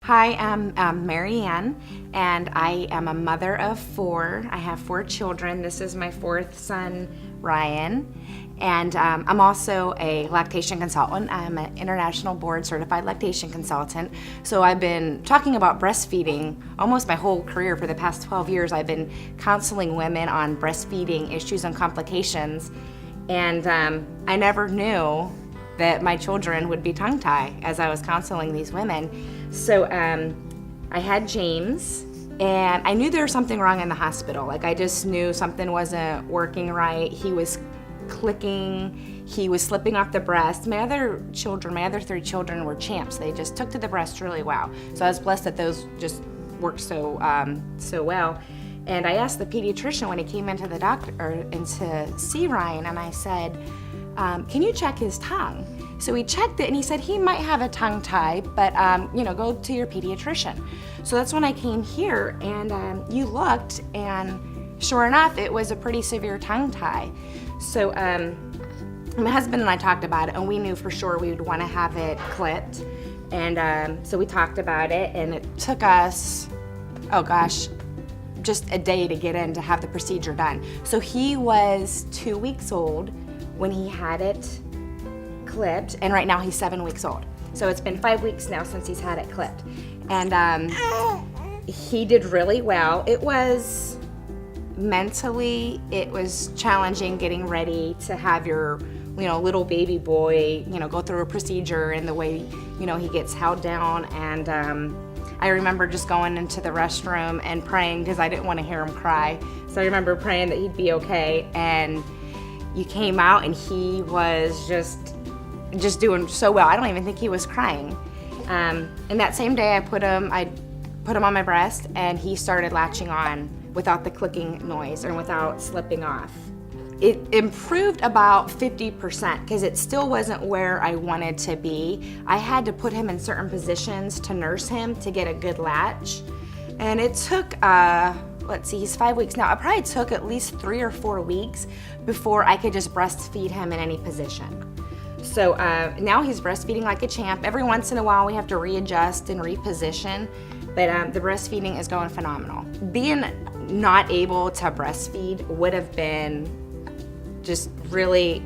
Hi, I'm Marianne, and I am a mother of 4. I have 4 children. This is my 4th son, Ryan, and I'm also a lactation consultant. I'm an international board certified lactation consultant. So I've been talking about breastfeeding almost my whole career. For the past 12 years, I've been counseling women on breastfeeding issues and complications, and I never knew that my children would be tongue-tied as I was counseling these women. So I had James, and I knew there was something wrong in the hospital. Like, I just knew something wasn't working right. He was clicking, he was slipping off the breast. My other 3 children were champs. They just took to the breast really well. So I was blessed that those just worked so well. And I asked the pediatrician when he came into the doctor, to see Ryan, and I said, can you check his tongue? So he checked it, and he said he might have a tongue tie, but go to your pediatrician. So that's when I came here, and you looked, and sure enough, it was a pretty severe tongue tie. So my husband and I talked about it, and we knew for sure we would want to have it clipped. And so we talked about it, and it took us, just a day to get in to have the procedure done. So he was 2 weeks old when he had it clipped, and right now he's 7 weeks old. So it's been 5 weeks now since he's had it clipped. And he did really well. It was mentally, it was challenging getting ready to have your little baby boy go through a procedure, and the way he gets held down. And I remember just going into the restroom and praying because I didn't want to hear him cry. So I remember praying that he'd be okay, and you came out and he was just doing so well. I don't even think he was crying. And that same day I put him on my breast, and he started latching on without the clicking noise or without slipping off. It improved about 50% because it still wasn't where I wanted to be. I had to put him in certain positions to nurse him to get a good latch. And it took, he's 5 weeks now. It probably took at least 3 or 4 weeks before I could just breastfeed him in any position. So now he's breastfeeding like a champ. Every once in a while we have to readjust and reposition, but the breastfeeding is going phenomenal. Being not able to breastfeed would have been just really,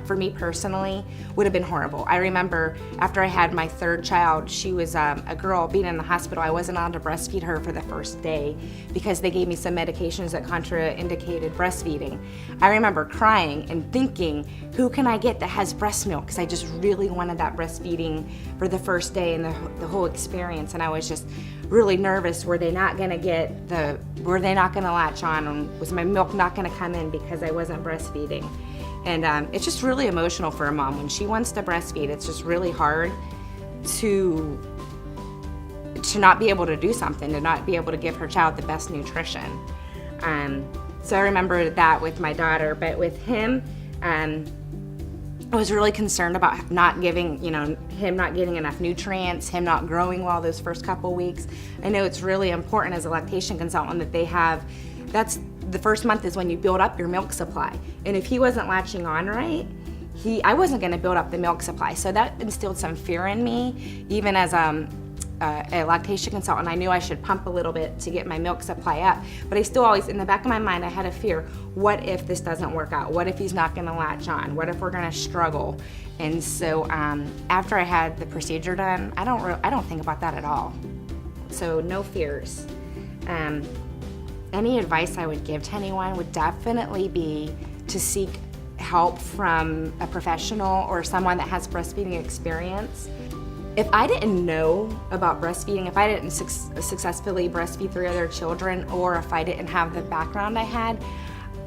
for me personally, would have been horrible. I remember after I had my 3rd child, she was a girl, being in the hospital. I wasn't allowed to breastfeed her for the first day because they gave me some medications that contraindicated breastfeeding. I remember crying and thinking, who can I get that has breast milk? Because I just really wanted that breastfeeding for the first day and the whole experience. And I was just really nervous. Were they not gonna latch on? And was my milk not gonna come in because I wasn't breastfeeding? And it's just really emotional for a mom. When she wants to breastfeed, it's just really hard to not be able to do something, to not be able to give her child the best nutrition. So I remember that with my daughter, but with him, I was really concerned about him not getting enough nutrients, him not growing well those first couple weeks. I know it's really important as a lactation consultant that they have, the first month is when you build up your milk supply. And if he wasn't latching on right, I wasn't gonna build up the milk supply. So that instilled some fear in me. Even as a lactation consultant, I knew I should pump a little bit to get my milk supply up. But I still always, in the back of my mind, I had a fear. What if this doesn't work out? What if he's not gonna latch on? What if we're gonna struggle? And so after I had the procedure done, I don't think about that at all. So no fears. Any advice I would give to anyone would definitely be to seek help from a professional or someone that has breastfeeding experience. If I didn't know about breastfeeding, if I didn't successfully breastfeed 3 other children, or if I didn't have the background I had,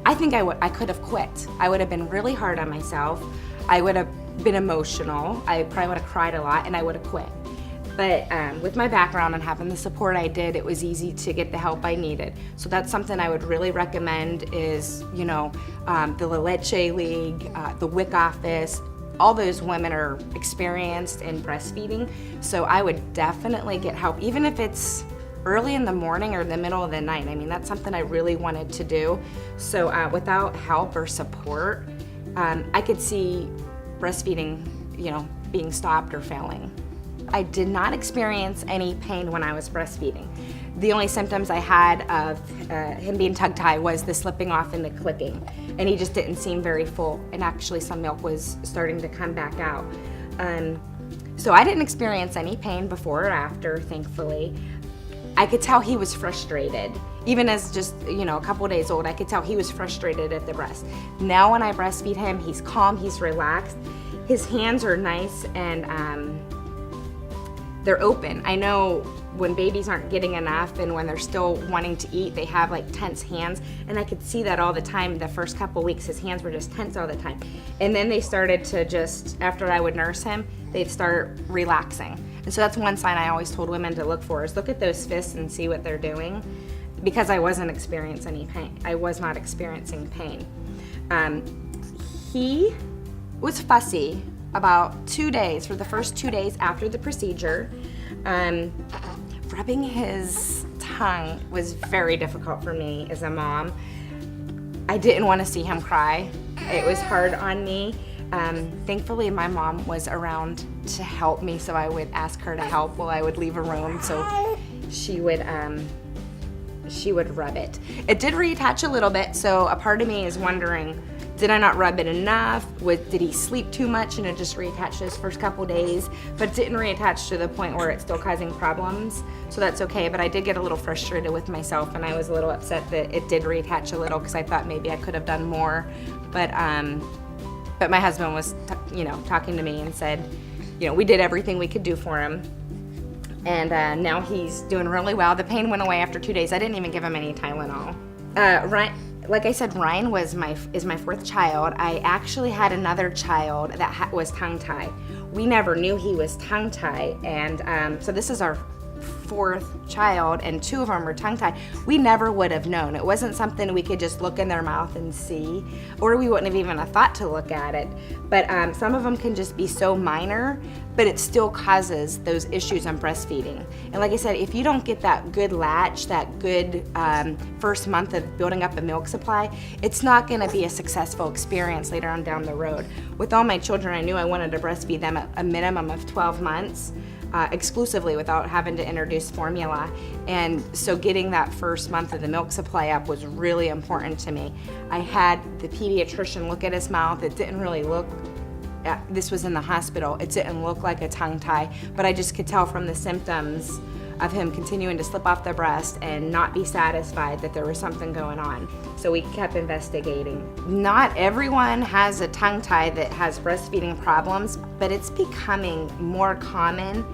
I think I could have quit. I would have been really hard on myself. I would have been emotional. I probably would have cried a lot, and I would have quit. But with my background and having the support I did, it was easy to get the help I needed. So that's something I would really recommend is, the La Leche League, the WIC office. All those women are experienced in breastfeeding. So I would definitely get help, even if it's early in the morning or the middle of the night. I mean, that's something I really wanted to do. So without help or support, I could see breastfeeding, being stopped or failing. I did not experience any pain when I was breastfeeding. The only symptoms I had of him being tongue-tied was the slipping off and the clicking, and he just didn't seem very full, and actually some milk was starting to come back out. So I didn't experience any pain before or after, thankfully. I could tell he was frustrated. Even as just, a couple days old, I could tell he was frustrated at the breast. Now when I breastfeed him, he's calm, he's relaxed. His hands are nice and they're open. I know when babies aren't getting enough and when they're still wanting to eat, they have like tense hands, and I could see that all the time. The first couple weeks, his hands were just tense all the time. And then they started to just, after I would nurse him, they'd start relaxing. And so that's one sign I always told women to look for, is look at those fists and see what they're doing, because I wasn't experiencing any pain. I was not experiencing pain. He was fussy about 2 days, for the first 2 days after the procedure. Rubbing his tongue was very difficult for me as a mom. I didn't want to see him cry. It was hard on me. Thankfully, my mom was around to help me, so I would ask her to help while I would leave a room, so she would rub it. It did reattach a little bit, so a part of me is wondering, did I not rub it enough? Did he sleep too much and it just reattached those first couple days? But it didn't reattach to the point where it's still causing problems, so that's okay. But I did get a little frustrated with myself, and I was a little upset that it did reattach a little, because I thought maybe I could have done more. But my husband was, talking to me and said, we did everything we could do for him. And now he's doing really well. The pain went away after 2 days. I didn't even give him any Tylenol. Like I said, Ryan is my fourth child. I actually had another child that was tongue-tied. We never knew he was tongue-tied, and so this is our fourth child, and 2 of them were tongue-tied. We never would have known. It wasn't something we could just look in their mouth and see, or we wouldn't have even thought to look at it. But some of them can just be so minor, but it still causes those issues on breastfeeding. And like I said, if you don't get that good latch, that good first month of building up a milk supply, it's not gonna be a successful experience later on down the road. With all my children, I knew I wanted to breastfeed them at a minimum of 12 months. Exclusively, without having to introduce formula. And so getting that first month of the milk supply up was really important to me. I had the pediatrician look at his mouth. It didn't really look, this was in the hospital, it didn't look like a tongue tie, but I just could tell from the symptoms of him continuing to slip off the breast and not be satisfied that there was something going on. So we kept investigating. Not everyone has a tongue tie that has breastfeeding problems, but it's becoming more common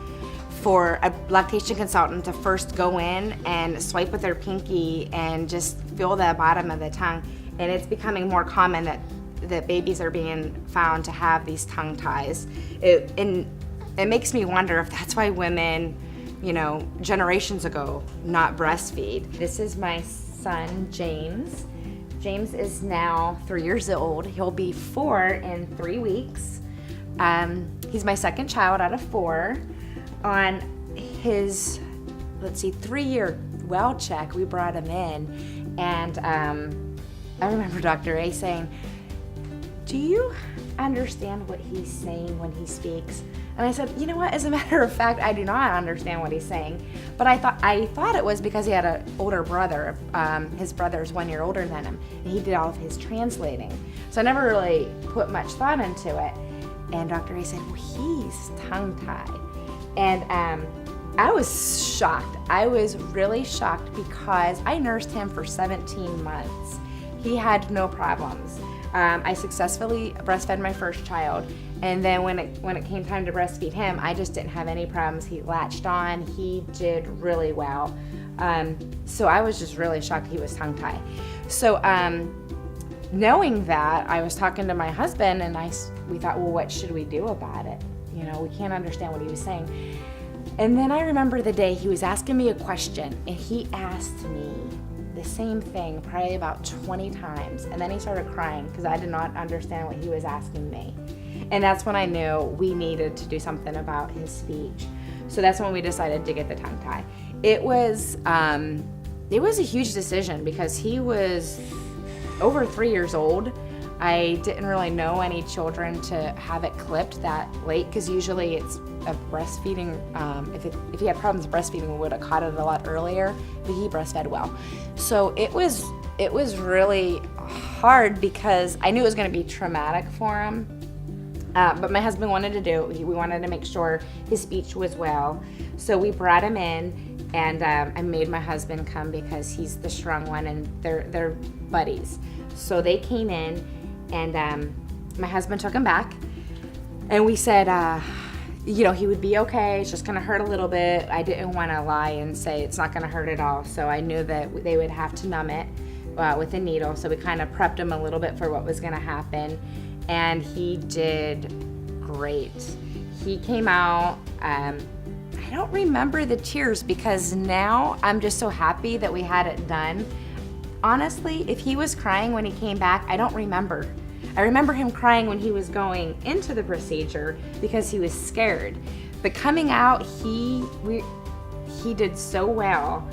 for a lactation consultant to first go in and swipe with their pinky and just feel the bottom of the tongue. And it's becoming more common that babies are being found to have these tongue ties. And it makes me wonder if that's why women, generations ago, not breastfeed. This is my son, James. James is now 3 years old. He'll be 4 in 3 weeks. He's my second child out of 4. On his, 3-year well check, we brought him in, and I remember Dr. A saying, "Do you understand what he's saying when he speaks?" And I said, "You know what, as a matter of fact, I do not understand what he's saying." But I thought it was because he had an older brother. His brother's 1 year older than him, and he did all of his translating. So I never really put much thought into it. And Dr. A said, "Well, he's tongue-tied." And I was shocked. I was really shocked because I nursed him for 17 months. He had no problems. I successfully breastfed my first child, and then when it came time to breastfeed him, I just didn't have any problems. He latched on. He did really well. So I was just really shocked he was tongue-tied. So knowing that, I was talking to my husband, and we thought, well, what should we do about it? We can't understand what he was saying. And then I remember the day he was asking me a question, and he asked me the same thing probably about 20 times, and then he started crying because I did not understand what he was asking me. And that's when I knew we needed to do something about his speech. So that's when we decided to get the tongue tie. It was a huge decision because he was over 3 years old. I didn't really know any children to have it clipped that late, because usually it's a breastfeeding. If he had problems breastfeeding, we would have caught it a lot earlier, but he breastfed well. So it was really hard because I knew it was going to be traumatic for him. But my husband wanted to do it. We wanted to make sure his speech was well. So we brought him in, and I made my husband come because he's the strong one, and they're buddies. So they came in, and my husband took him back, and we said, he would be okay. It's just going to hurt a little bit. I didn't want to lie and say it's not going to hurt at all. So I knew that they would have to numb it with a needle. So we kind of prepped him a little bit for what was going to happen. And he did great. He came out, I don't remember the tears because now I'm just so happy that we had it done. Honestly, if he was crying when he came back, I don't remember. I remember him crying when he was going into the procedure because he was scared. But coming out, he did so well.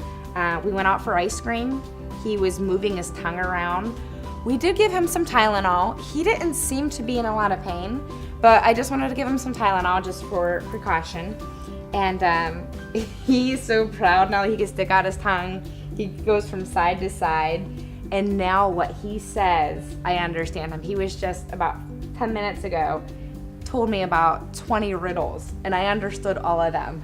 We went out for ice cream. He was moving his tongue around. We did give him some Tylenol. He didn't seem to be in a lot of pain, but I just wanted to give him some Tylenol just for precaution. And he's so proud now that he can stick out his tongue. He goes from side to side. And now what he says, I understand him. He was just about 10 minutes ago, told me about 20 riddles, and I understood all of them.